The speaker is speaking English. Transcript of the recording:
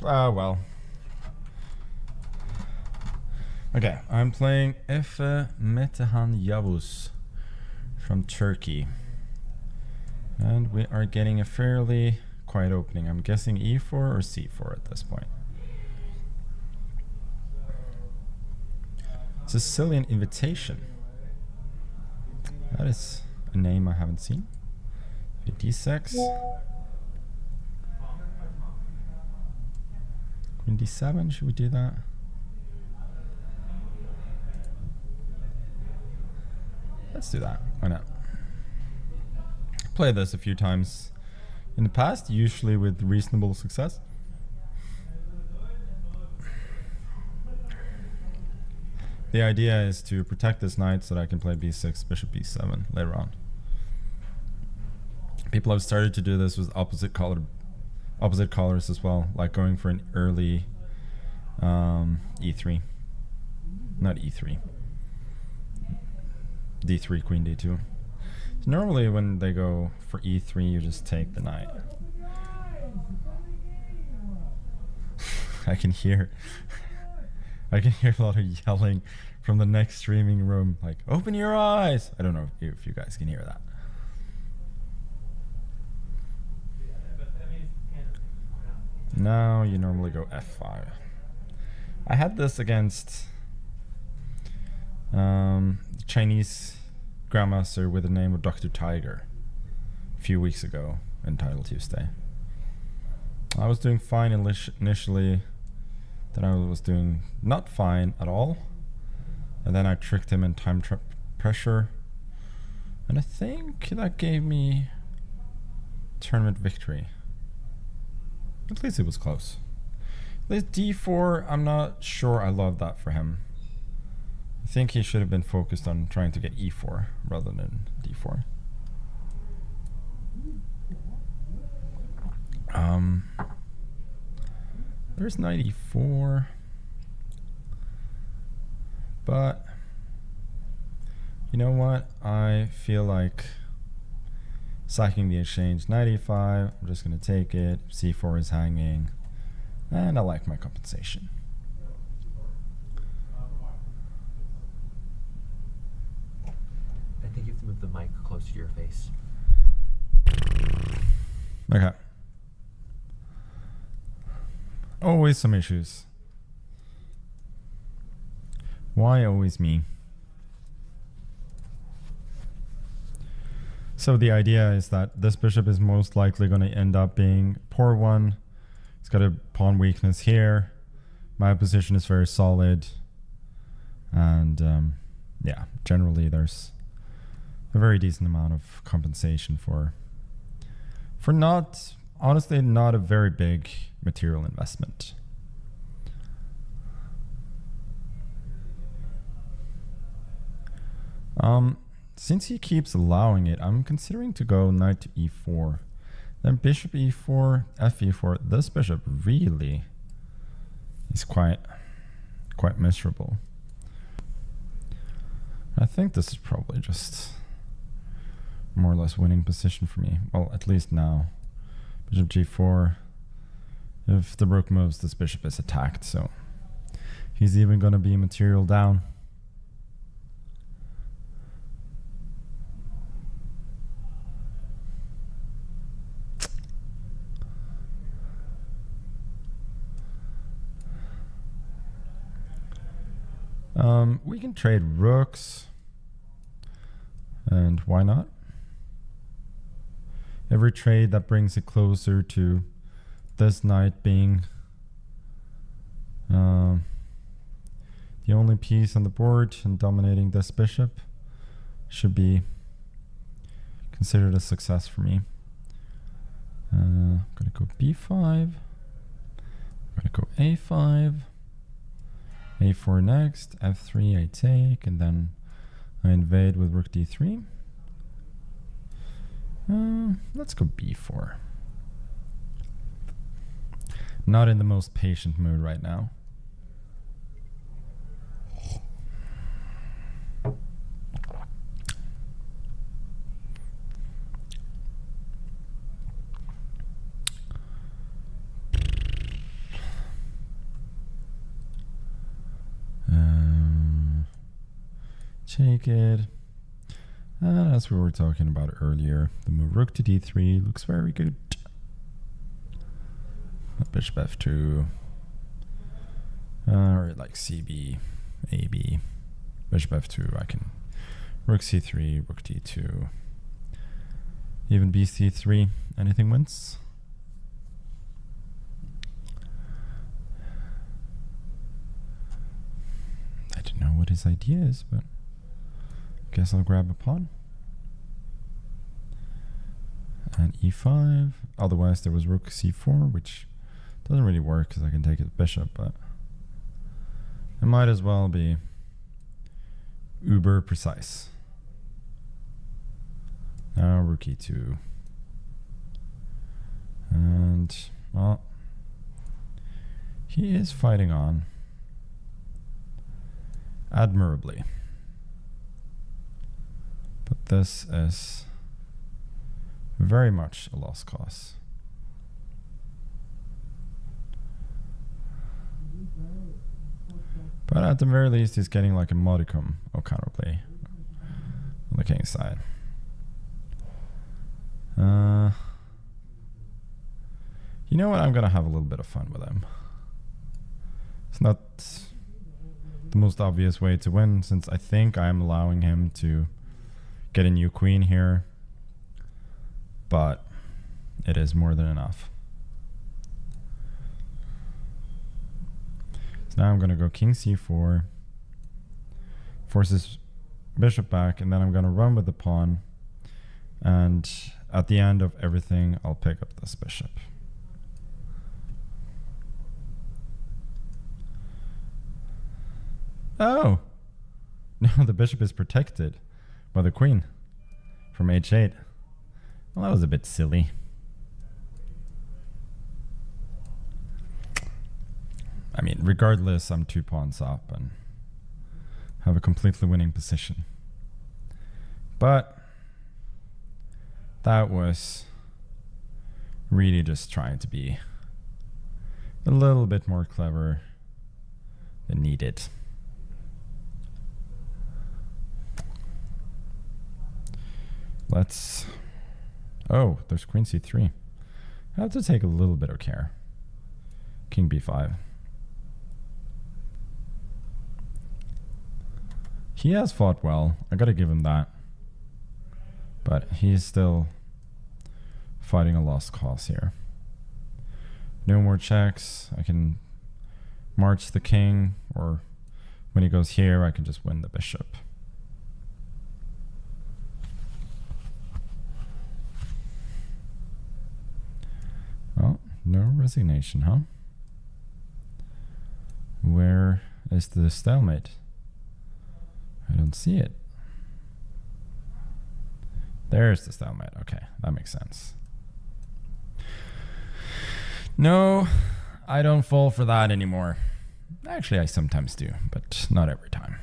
Well. Okay, I'm playing Efe Metehan Yavuz from Turkey. And we are getting a fairly quiet opening. I'm guessing E4 or C4 at this point. Sicilian Invitation. That is a name I haven't seen. D6. Queen D7, should we do that? Let's do that. Why not? Played this a few times in the past, usually with reasonable success. The idea is to protect this knight so that I can play b6, bishop b7 later on. People have started to do this with opposite colors as well, like going for an early e3. Not e3. d3, queen d2. So normally when they go for e3, you just take the knight. I can hear a lot of yelling from the next streaming room, like, open your eyes! I don't know if you guys can hear that. Now you normally go f5. I had this against Chinese grandmaster with the name of Dr. Tiger a few weeks ago in Title Tuesday. I was doing fine initially, then I was doing not fine at all, and then I tricked him in time pressure, and I think that gave me tournament victory. At least it was close. At least d4, I'm not sure I love that for him. I think he should have been focused on trying to get e4 rather than d4. There's knight e4, but you know what? I feel like sacking the exchange. Knight e5, I'm just going to take it. c4 is hanging, and I like my compensation. I think you have to move the mic closer to your face. Okay. Always some issues. Why always me? So the idea is that this bishop is most likely going to end up being poor one. It's got a pawn weakness here. My position is very solid. And yeah, generally there's a very decent amount of compensation for not, honestly, not a very big material investment. Since he keeps allowing it, I'm considering to go knight to e4, then bishop e4, f e4. This bishop really is quite miserable. I think this is probably just more or less winning position for me. Well, at least now. Bishop g4. If the rook moves, this bishop is attacked, so he's even going to be material down. We can trade rooks, and why not? Every trade that brings it closer to this knight being the only piece on the board and dominating this bishop should be considered a success for me. I'm gonna go b5, I'm gonna go a5, a4 next, f3 I take, and then I invade with rook d3. Let's go b4. Not in the most patient mood right now. take it. And as we were talking about earlier, the move rook to d3 looks very good. Bishop f2. Or like cb, ab. Bishop f2, I can rook c3, rook d2. Even bc3, anything wins. I don't know what his idea is, but I guess I'll grab a pawn. And e5. Otherwise there was rook c4, which doesn't really work because I can take his bishop, but it might as well be uber precise. Now rook e2. And, well, he is fighting on admirably. But this is very much a lost cause. But at the very least, he's getting like a modicum of counterplay on the king's side. You know what? I'm gonna have a little bit of fun with him. It's not the most obvious way to win, since I think I'm allowing him to get a new queen here, but it is more than enough. So now I'm gonna go king c4, forces bishop back, and then I'm gonna run with the pawn, and at the end of everything I'll pick up this bishop. Oh! No, the bishop is protected by the queen from h8. Well, that was a bit silly. I mean, regardless, I'm 2 pawns up and have a completely winning position. But that was really just trying to be a little bit more clever than needed. Let's... Oh, there's queen c3. I have to take a little bit of care. King b5. He has fought well. I gotta give him that. But he's still fighting a lost cause here. No more checks. I can march the king, or when he goes here, I can just win the bishop. Well, no resignation, huh? Where is the stalemate? I don't see it. There's the stalemate. Okay, that makes sense. No, I don't fall for that anymore. Actually, I sometimes do, but not every time.